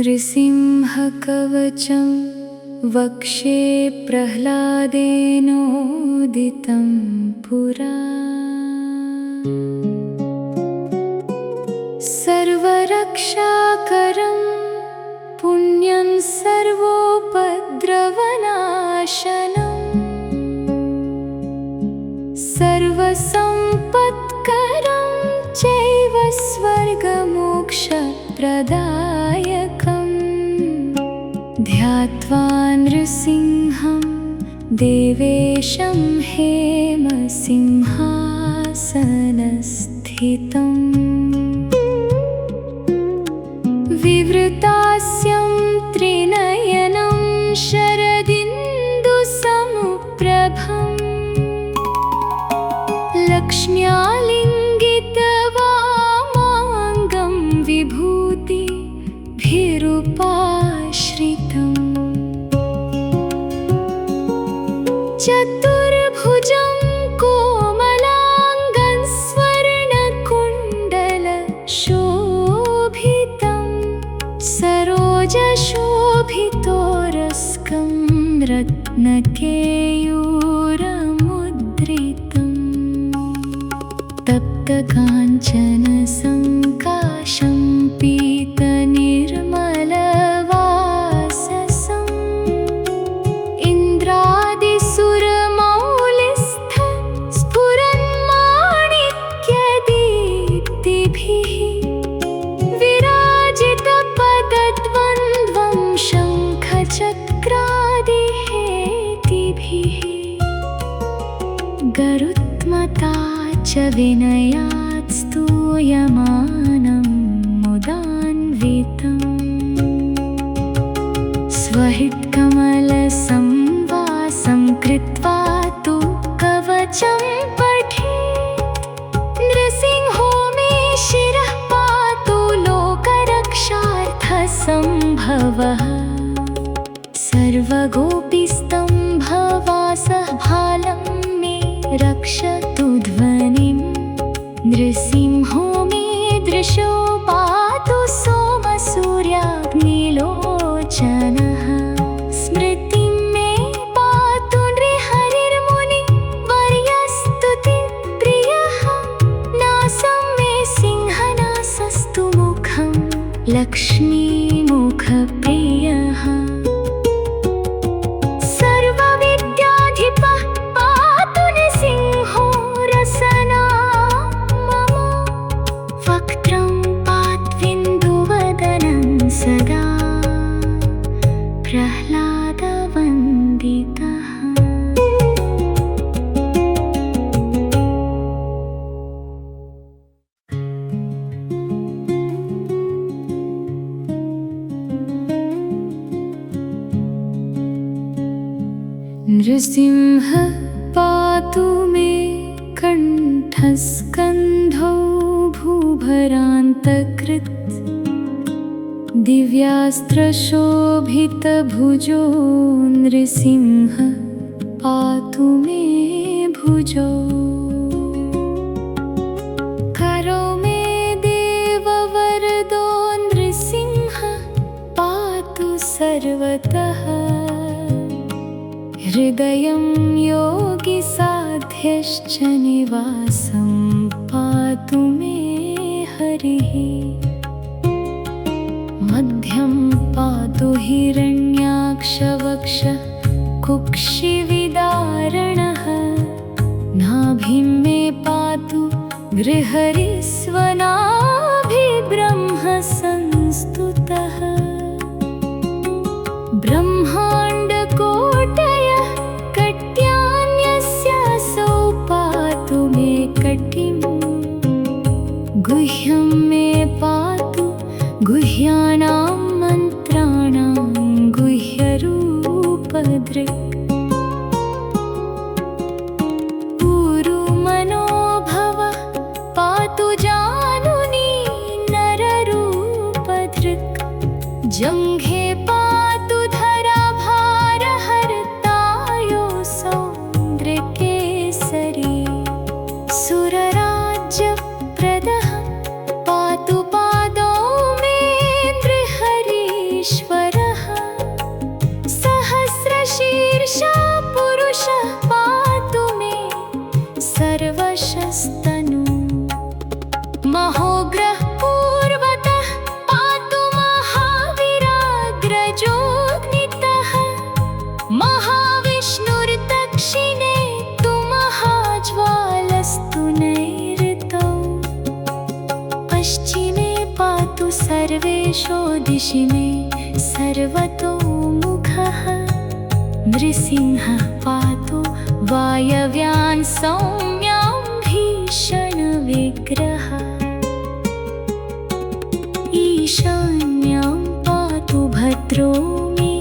नृसिंहकवचं वक्षे प्रह्लादेनोदितं पुरा। सर्वरक्षाकरं पुण्यं सर्वोपद्रवनाशनं सर्वसम्पत्करं चैव स्वर्गमोक्षप्रदायकम्। ध्यात्वा नृसिंहं देवेशं हेमसिंहासनस्थितम् विवृतास्यं त्रिनयनं शरदिन्दुसमुप्रभम् लक्ष्म्यालिङ्गितवामाङ्गं विभूतिभिरुपाश्रितम् चतुर्भुजं कोमलाङ्गं स्वर्णकुण्डलशोभितं सरोजशोभितोरस्कं रत्नकेयूरमुद्रितम् तप्तकाञ्चनसङ्काशं पीतनिर्मलवाससम् इन्द्रादिसुरमौलिस्थ स्फुरन्माणिक्यदीप्तिभिः विराजितपदद्वन्द्वं शङ्खचक्रादिहेतिभिः गरुत्मता च विनयात् स्तूयमानं मुदान्वितम् स्वहितकमलसंवासं कृत्वा तु कवचं पठेत् नृसिंहो मे शिरः पातु लोकरक्षार्थसम्भवः। सर्वगोपीस्तम्भवासः भालं मे रक्षतु ध्वनिं नृसिंहो मे दृशो पातु सोमसूर्याग्निलोचनः। स्मृतिं मे पातु नृहरिर्मुनिवर्यस्तुतिप्रियः नासं मे सिंहनासस्तु मुखं लक्ष्मीमुखप्रियः। सर्वविद्याधिपः पातु नृसिंहो रसना मम वक्त्रं पात्विन्दुवदनं सदा प्रह्लादवन्दितः। नृसिंह पातु मे कण्ठस्कन्धौ भूभरान्तकृत् दिव्यास्त्रशोभितभुजो नृसिंह पातु मे भुजौ। करो मे देववरदो नृसिंह पातु सर्वतः। हृदयं योगिसाध्यश्च निवासं पातु मे हरिः। मध्यं पातु हिरण्याक्षवक्षः कुक्षिविदारणः। नाभिं मे पातु गृहरिस्वनाभिब्रह्मसंस्तुतः। ब्रह्माण्डकोटयः कट्यान्यस्यासौ पातु मे कटिं। गुह्यं मे पातु गुह्यानां मन्त्राणां गुह्यरूपदृक्। ऊरुमनोभवः पातु जानुनी नररूपदृक्। जङ्घे पातु धराभारहर्तायोऽसौ इन्द्रकेसरी। सुरराज्यप्रदः पातु पादौ मे नृहरिः। दिशि मे सर्वतोमुखः नृसिंहः पातु वायव्यान् सौम्यां भीषणविग्रहः ईशान्यां पातु भद्रो मे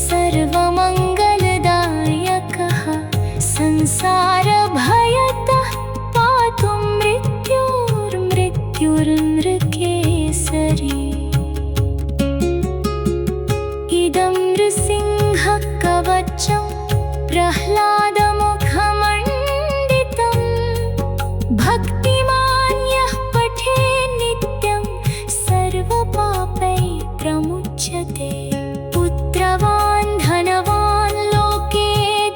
सर्वमङ्गलदायकः संसारभयतः पातु मृत्युर्मृत्युर्नृकेसरी इदं नृसिंहकवचं प्रह्लादमुखमण्डितं भक्तिमान् यः पठेत् नित्यं सर्वपापैः प्रमुच्यते पुत्रवान् धनवान् लोके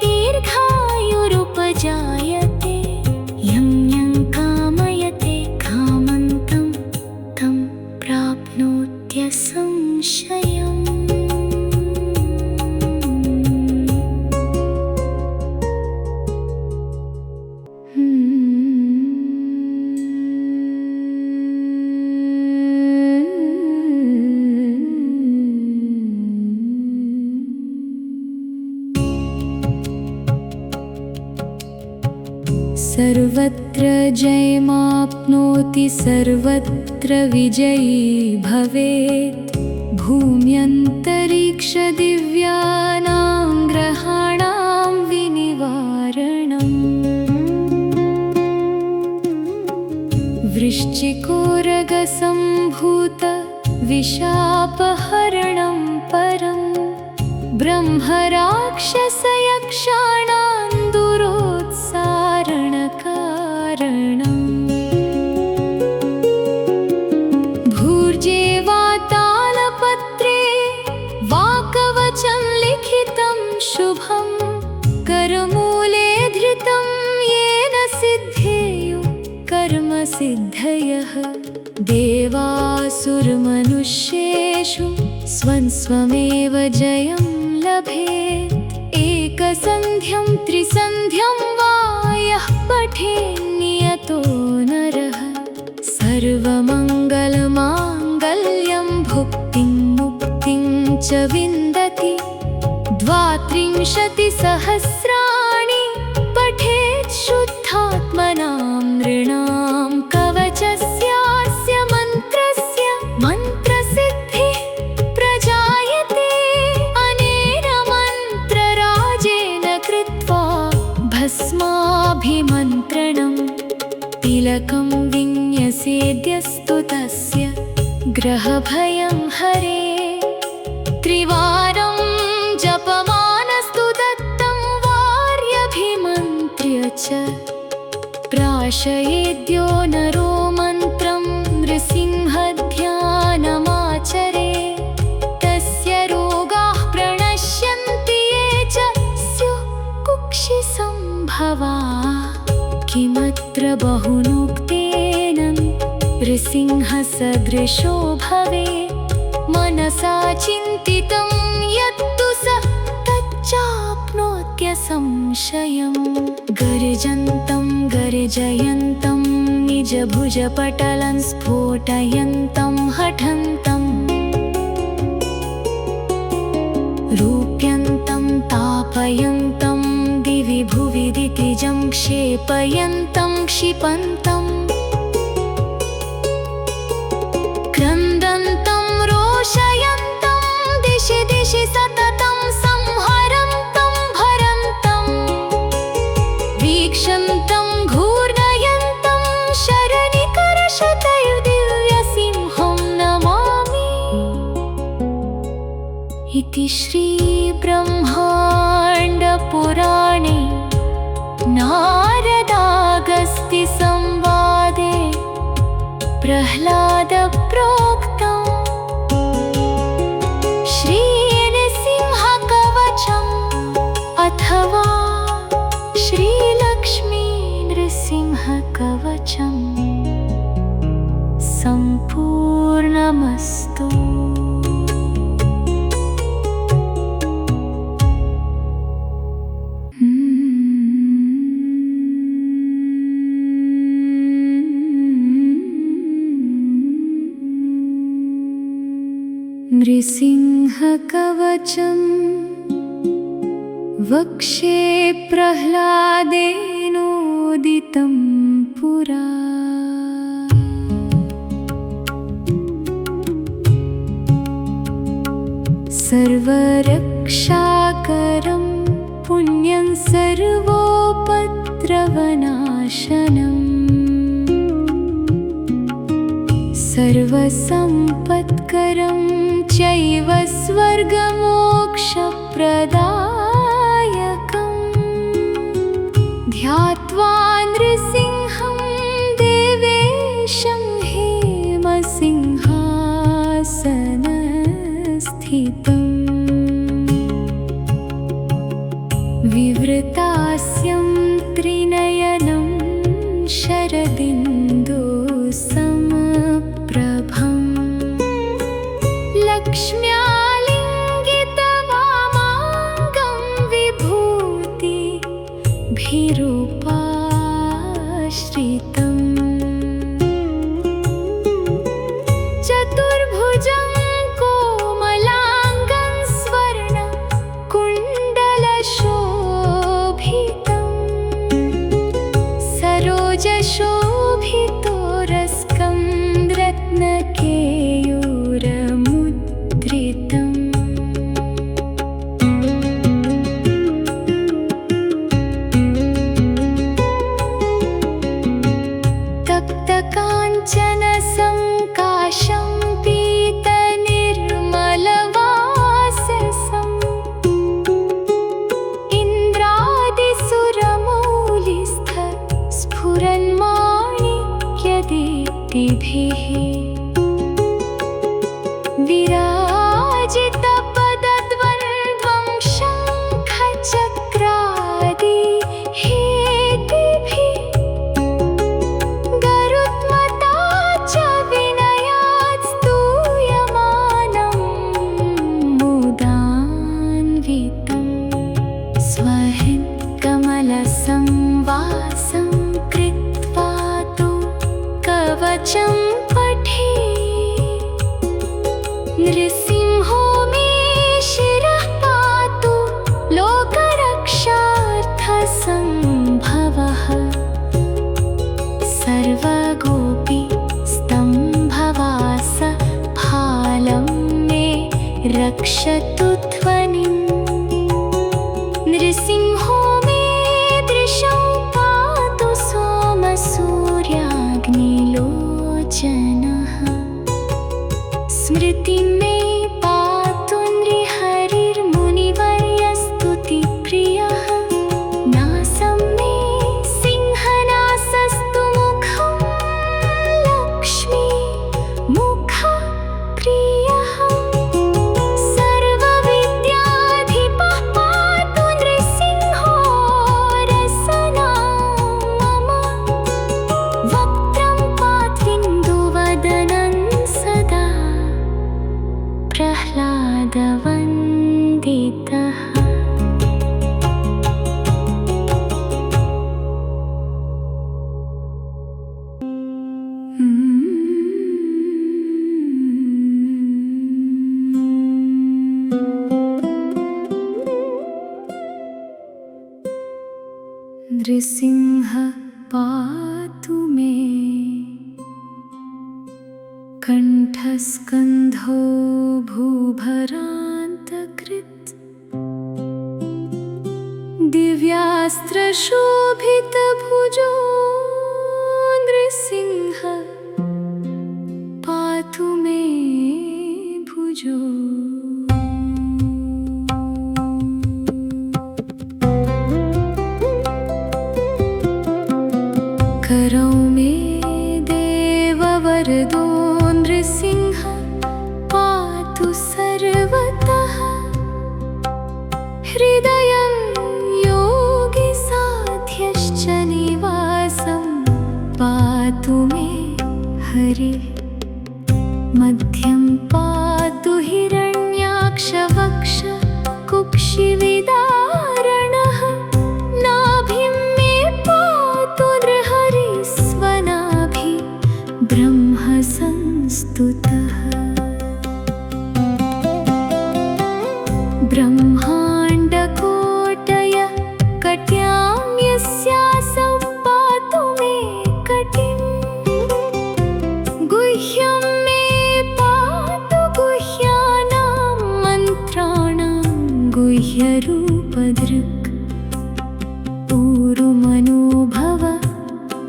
दीर्घायुरुपजायते यं यं कामयते कामन्तं तं प्राप्नोत्यसंशयम् सर्वत्र जयमाप्नोति सर्वत्र विजयी भवेत् भूम्यन्तरिक्षदिव्यानां ग्रहाणां विनिवारणम् वृश्चिकोरगसम्भूत विशापहरणं परं ब्रह्मराक्षसयक्षाणां दुरोत्सारणकारणम् भूर्जेवातालपत्रे वाकवचं लिखितं शुभं करमूले धृतं येन सिद्धेयुः कर्मसिद्धयः देवासुरमनुष्येषु स्वं स्वमेव जयं लभेत् एकसन्ध्यं त्रिसन्ध्यं वा यः पठेत् नियतो नरः सर्वमङ्गलमाङ्गल्यं भुक्तिं मुक्तिं च विन्दति 32 सहस्राणि पठेत् शुद्धात्मनां नृणां कवचस्यास्य मन्त्रस्य मन्त्रसिद्धिः प्रजायते अनेन मन्त्रराजेन कृत्वा भस्माभिमन्त्रणम् तिलकं विन्यसेद्यस्तु तस्य ग्रहभयं हरे त्रिवारं जपमानस्तु दत्तं वार्यभिमन्त्र्य च प्राशयेद्यो नरो मन्त्रं नृसिंहध्यानमाचरे तस्य रोगाः प्रणश्यन्ति ये च स्युः कुक्षिसम्भवाः किमत्र बहुनोक्तेन नृसिंहसदृशो भवेत् मनसा चिन्तितं यत्तु स तच्चाप्नोत्यसंशयम् गर्जन्तं गर्जयन्तं निजभुजपटलं स्फोटयन्तं हठन्तं रूप्यन्तं तापयन्तं दिवि भुवि दितिजं क्षेपयन्तं क्षिपन्तम् क्रन्दन्तं रोषयन्तं दिशि दिशि सततं संहरन्तं भरन्तं वीक्षन्तं घूर्णयन्तं शरणिकरशतैर्दिव्यसिंहं नमामि इति श्रीब्रह्माण्डपुराणे नारदागस्त्यसंवादे प्रह्लादप्रोक्तं श्रीनृसिंहकवचम् अथवा श्रीलक्ष्मीनृसिंहकवचम् सम्पूर्णमस्तु। नृसिंहकवचम् वक्षे प्रह्लादेनोदितं पुरा। सर्वरक्षाकरं पुण्यं सर्वोपद्रवनाशनम् सर्वसम्पत्करं चैव स्वर्गमोक्षप्रदायकम्। ध्यात्वा नृसिंहं देवेशं हेमसिंहासनस्थितम्। विवृतास्यं त्रिनयनं शरदिन्दुसमप्रभम्। लक्ष्म्यालिङ्गितवामाङ्गं विभूतिभिरुपाश्रितम्। चतुर्भुजं कोमलाङ्गं स्वर्णकुण्डलशोभितम्। सरोजशोभितोरस्कं रत्नकेयूरमुद्रितम्। तप्तकाञ्चनसङ्काशं पीतनिर्मलवाससम्। इन्द्रादिसुरमौलिस्थ स्फुरन्माणिक्यदीप्तिभिः। विराजितपदद्वन्द्वं शङ्खचक्रादिहेतिभिः। गरुत्मता च विनयात् स्तूयमानं मुदान्वितम्। स्वहितकमलसंवासं कृत्वा तु कवचं पठे। नृसिंहो मे शिरः पातु लोकरक्षार्थसम्भवः। सर्वगोपीस्तम्भवास फालं मे रक्षतु ध्वनिम्। नृसिंहो मे दृशं पातु सोमसूर्याग्निलोचनः। स्मृतिं मे पातु नृहरिर्मुनिवर्यस्तुतिप्रियः। नासं मे सिंहनासस्तु मुखं लक्ष्मीमुखप्रियः। सर्वविद्याधिपः पातु नृसिंहो रसनां मम। वक्त्रं पात्विन्दुवदनं सदा प्रह्लादवन्दितः। नृसिंह पातु मे कण्ठस्कन्धो भूभरान्तकृत्। दिव्यास्त्रशोभितभुजो नृसिंह पातु मे भुजो। करौ मे देववरदो नृसिंह पातु सर्वतः। हृदयं योगिसाध्यश्च निवासं पातु मे हरिः। मध्यं पातु हिरण्याक्षवक्ष कुक्षिविदारणः। नाभिं मे पातु नृहरिस्वनाभि ब्रह्मसंस्तुतः। नररूपधृक् ऊरुमनोभव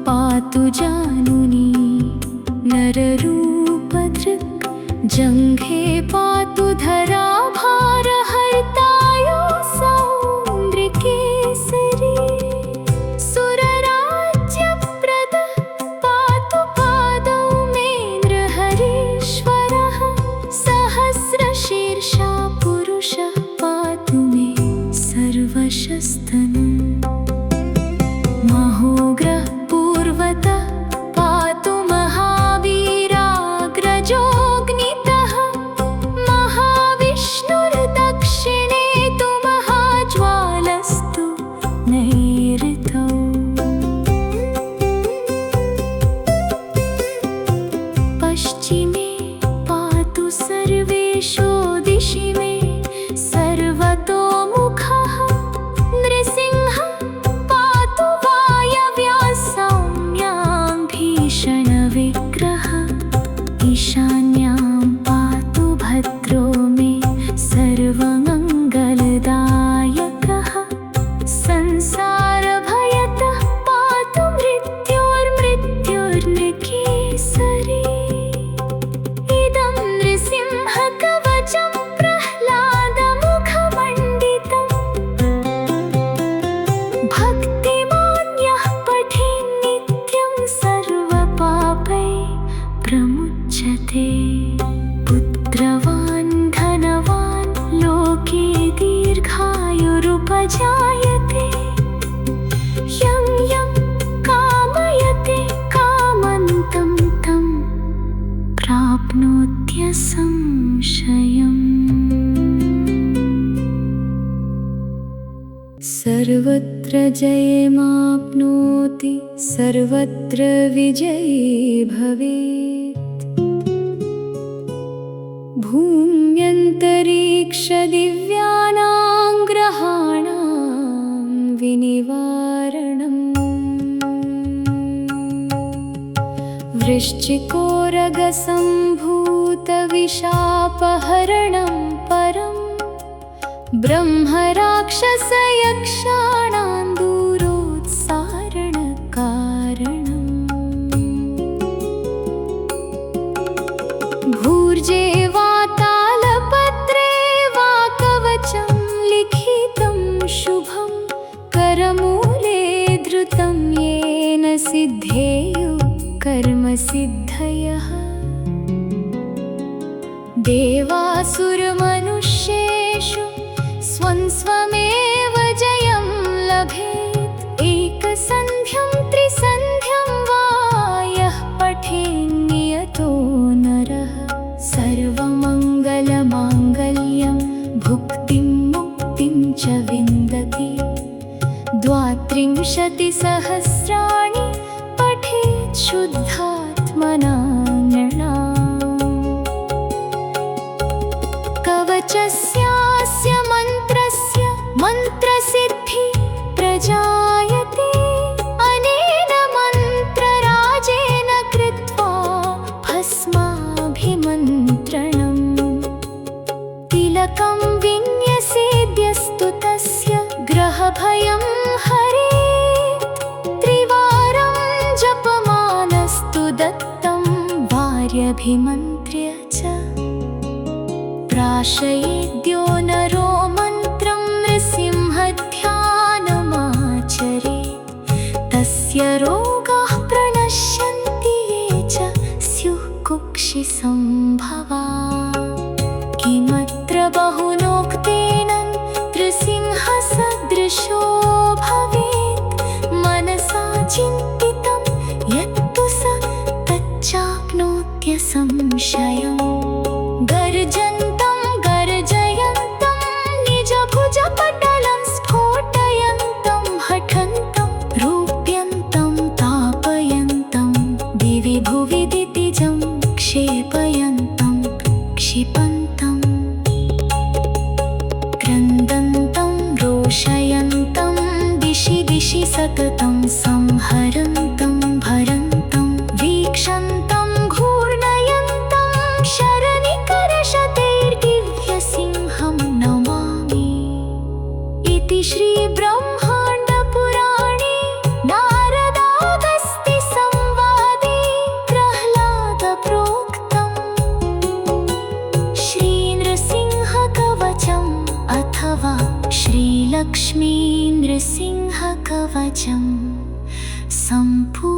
पातु जानुनी नररूपधृक् जङ्घे पातु धरा भारहर्तायो सौन्द्रकेसरी सुरराज्यप्रद पातु पादौ मे नृहरीश्वरः सहस्रशीर्षा पुरुषः पातु मे सर्वशस्तनम् महोग्रः पूर्वतः पातु महावीराग्रजोऽग्नितः महाविष्णुर्दक्षिणे तु महाज्वालस्तु नैऋतौ पश्चिमे पातु सर्वेषु दिशि मे सर्वतोमुखः नृसिंहः पातु वायव्यां सौम्यां भीषणविग्रहः ईशान्यां पातु भद्रो मे सर्वमङ्गलदायकः संसारभयतः पातु मृत्युर्मृत्युर्नृकेसरी इदं नृसिंहकवचं प्रह्लादमुखमण्डितम् भक्तिमान्यः पठेन् नित्यं सर्वपापैः प्रमुच्यते पुत्रवान् धनवान् लोके दीर्घायुरुपजायते यं यं कामयते कामन्तं तं प्राप्नोत्यसंशयम् सर्वत्र जयमाप्नोति सर्वत्र विजयी भवेत् भूम्यन्तरिक्षदिव्यानां ग्रहाणां विनिवारणम् वृश्चिकोरगसम्भूतविशापहरणं परम् ब्रह्मराक्षसयक्षाणां दूरोत्सारणकारणम् भूर्जे वा तालपत्रे वा कवचं लिखितं शुभं करमूले धृतं येन सिद्धेयुः कर्मसिद्धयः देवासुरमनुष्येषु स्वं स्वमेव जयं लभेत् एकसन्ध्यं त्रिसन्ध्यं वा यः पठेन्नियतो नरः सर्वमङ्गलमाङ्गल्यं भुक्तिं मुक्तिं च विन्दति 32 सहस्राणि पठेत् शुद्धात्मना नृणाम् कवचस्यास्य मन्त्रस्य मन्त्रसिद्धि प्रजायते अनेन मन्त्रराजेन कृत्वा भस्माभिमन्त्रणम् तिलकं विन्यसेद्यस्तु तस्य ग्रहभयं हरेत् त्रिवारं जपमानस्तु दत्तं वार्यभिमन्त्र्य च प्राशयेद्यो नरो मन्त्रं नृसिंहध्यानमाचरेत् तस्य रोगाः प्रणश्यन्ति ये च स्युः कुक्षिसम्भवाः किमत्र बहुनोक्तेन नृसिंहसदृशो भवेत् मनसा चिन्तितं यत्तु स तच्चाप्नोत्यसंशयम् गर्जन्तं गर्ज श्रीब्रह्माण्डपुराणे नारदागस्त्यसंवादे प्रह्लादप्रोक्तम् श्रीनृसिंहकवचम् अथवा श्रीलक्ष्मीनृसिंहकवचम् सम्पूर्णम्।